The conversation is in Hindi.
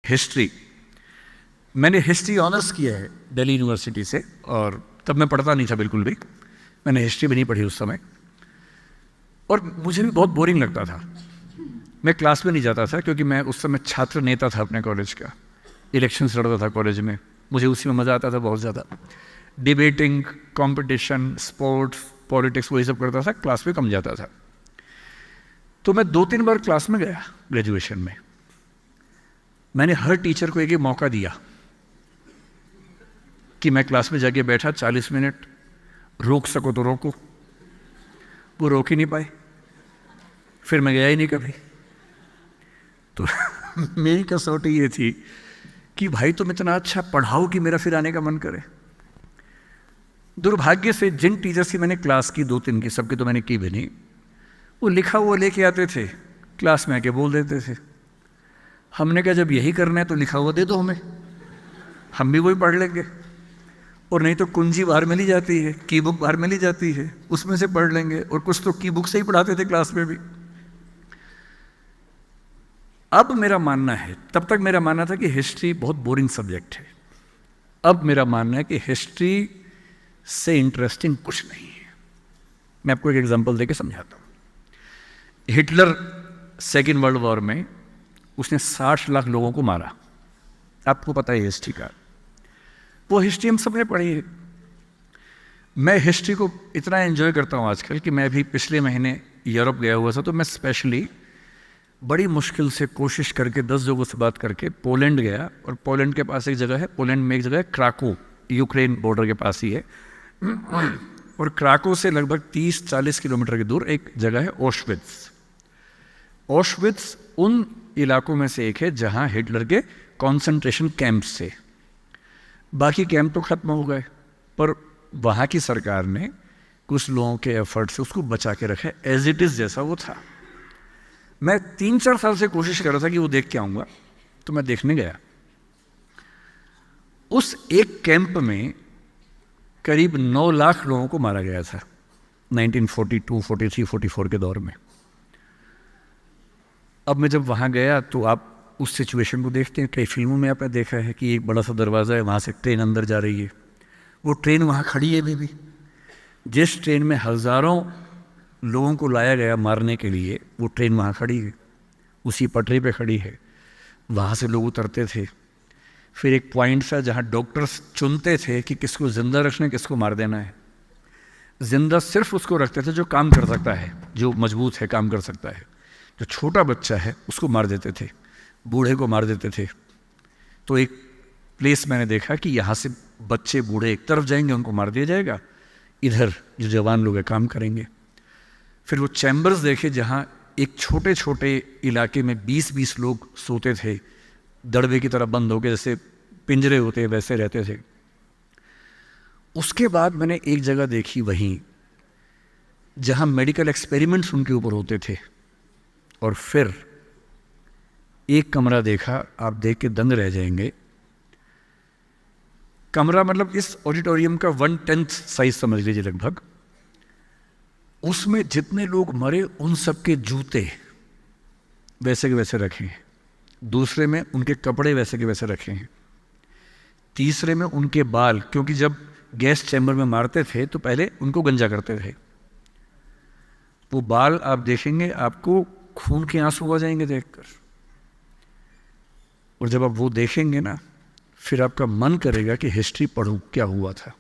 हिस्ट्री। मैंने हिस्ट्री ऑनर्स किया है दिल्ली यूनिवर्सिटी से, और तब मैं पढ़ता नहीं था बिल्कुल भी। मैंने हिस्ट्री भी नहीं पढ़ी उस समय, और मुझे भी बहुत बोरिंग लगता था। मैं क्लास में नहीं जाता था क्योंकि मैं उस समय छात्र नेता था अपने कॉलेज का। इलेक्शंस लड़ता था कॉलेज में, मुझे उसी में मज़ा आता था बहुत ज़्यादा। डिबेटिंग, कंपटीशन, स्पोर्ट्स, पॉलिटिक्स, वही सब करता था, क्लास में कम जाता था। तो मैं 2-3 बार क्लास में गया ग्रेजुएशन में। मैंने हर टीचर को एक एक मौका दिया कि मैं क्लास में जाके बैठा 40 मिनट, रोक सको तो रोको। वो रोक ही नहीं पाए, फिर मैं गया ही नहीं कभी। तो मेरी कसौटी ये थी कि भाई तुम इतना अच्छा पढ़ाओ कि मेरा फिर आने का मन करे। दुर्भाग्य से जिन टीचर्स की मैंने क्लास की 2-3 की, सबकी तो मैंने की भी नहीं, वो लिखा हुआ लेके आते थे, क्लास में आके बोल देते थे। हमने कहा जब यही करना है तो लिखा हुआ दे दो हमें, हम भी वही पढ़ लेंगे। और नहीं तो कुंजी बाहर मिली जाती है, की बुक बाहर मिली जाती है, उसमें से पढ़ लेंगे। और कुछ तो की बुक से ही पढ़ाते थे क्लास में भी। अब मेरा मानना है, तब तक मेरा मानना था कि हिस्ट्री बहुत बोरिंग सब्जेक्ट है। अब मेरा मानना है कि हिस्ट्री से इंटरेस्टिंग कुछ नहीं है। मैं आपको एक एग्जांपल देके समझाता हूं। हिटलर सेकेंड वर्ल्ड वॉर में उसने 60 लाख लोगों को मारा, आपको पता है हिस्ट्री का। वो हिस्ट्री हम सबने पढ़ी है। मैं हिस्ट्री को इतना एंजॉय करता हूँ आजकल कि मैं भी पिछले महीने यूरोप गया हुआ था, तो मैं स्पेशली बड़ी मुश्किल से कोशिश करके 10 लोगों से बात करके पोलैंड गया। और पोलैंड के पास एक जगह है, पोलैंड में एक जगह है क्राको, यूक्रेन बॉर्डर के पास ही है। और क्राको से लगभग 30-40 किलोमीटर की दूर एक जगह है ऑशविट्स। ऑशविट्स उन इलाकों में से एक है जहाँ हिटलर के कॉन्सेंट्रेशन कैंप्स थे। बाकी कैंप तो खत्म हो गए, पर वहाँ की सरकार ने कुछ लोगों के एफर्ट से उसको बचा के रखा, एज इट इज़ जैसा वो था। मैं 3-4 साल से कोशिश कर रहा था कि वो देख के आऊँगा, तो मैं देखने गया। उस एक कैंप में करीब 9 लाख लोगों को मारा गया था 1942, 43, 44 के दौर में। अब मैं जब वहाँ गया तो आप उस सिचुएशन को देखते हैं, कई फिल्मों में आपने देखा है कि एक बड़ा सा दरवाज़ा है, वहाँ से ट्रेन अंदर जा रही है। वो ट्रेन वहाँ खड़ी है अभी भी। जिस ट्रेन में हज़ारों लोगों को लाया गया मारने के लिए, वो ट्रेन वहाँ खड़ी है, उसी पटरी पे खड़ी है। वहाँ से लोग उतरते थे। फिर एक पॉइंट था जहाँ डॉक्टर्स चुनते थे कि किसको ज़िंदा रखना है, किसको मार देना है। ज़िंदा सिर्फ उसको रखते थे जो काम कर सकता है, जो मजबूत है, काम कर सकता है। जो छोटा बच्चा है उसको मार देते थे, बूढ़े को मार देते थे। तो एक प्लेस मैंने देखा कि यहाँ से बच्चे बूढ़े एक तरफ जाएंगे, उनको मार दिया जाएगा, इधर जो जवान लोग हैं काम करेंगे। फिर वो चैम्बर्स देखे जहाँ एक छोटे छोटे इलाके में 20-20 लोग सोते थे, दड़बे की तरह बंद होके, जैसे पिंजरे होते हैं वैसे रहते थे। उसके बाद मैंने एक जगह देखी वहीं जहाँ मेडिकल एक्सपेरिमेंट्स उनके ऊपर होते थे। और फिर एक कमरा देखा, आप देख के दंग रह जाएंगे। कमरा मतलब इस ऑडिटोरियम का 1/10 साइज समझ लीजिए लगभग। उसमें जितने लोग मरे उन सबके जूते वैसे के वैसे रखे हैं। दूसरे में उनके कपड़े वैसे के वैसे रखे हैं। तीसरे में उनके बाल, क्योंकि जब गैस चैम्बर में मारते थे तो पहले उनको गंजा करते थे। वो बाल आप देखेंगे, आपको खून के आंसू आ जाएंगे देखकर। और जब आप वो देखेंगे ना, फिर आपका मन करेगा कि हिस्ट्री पढ़ूं क्या हुआ था।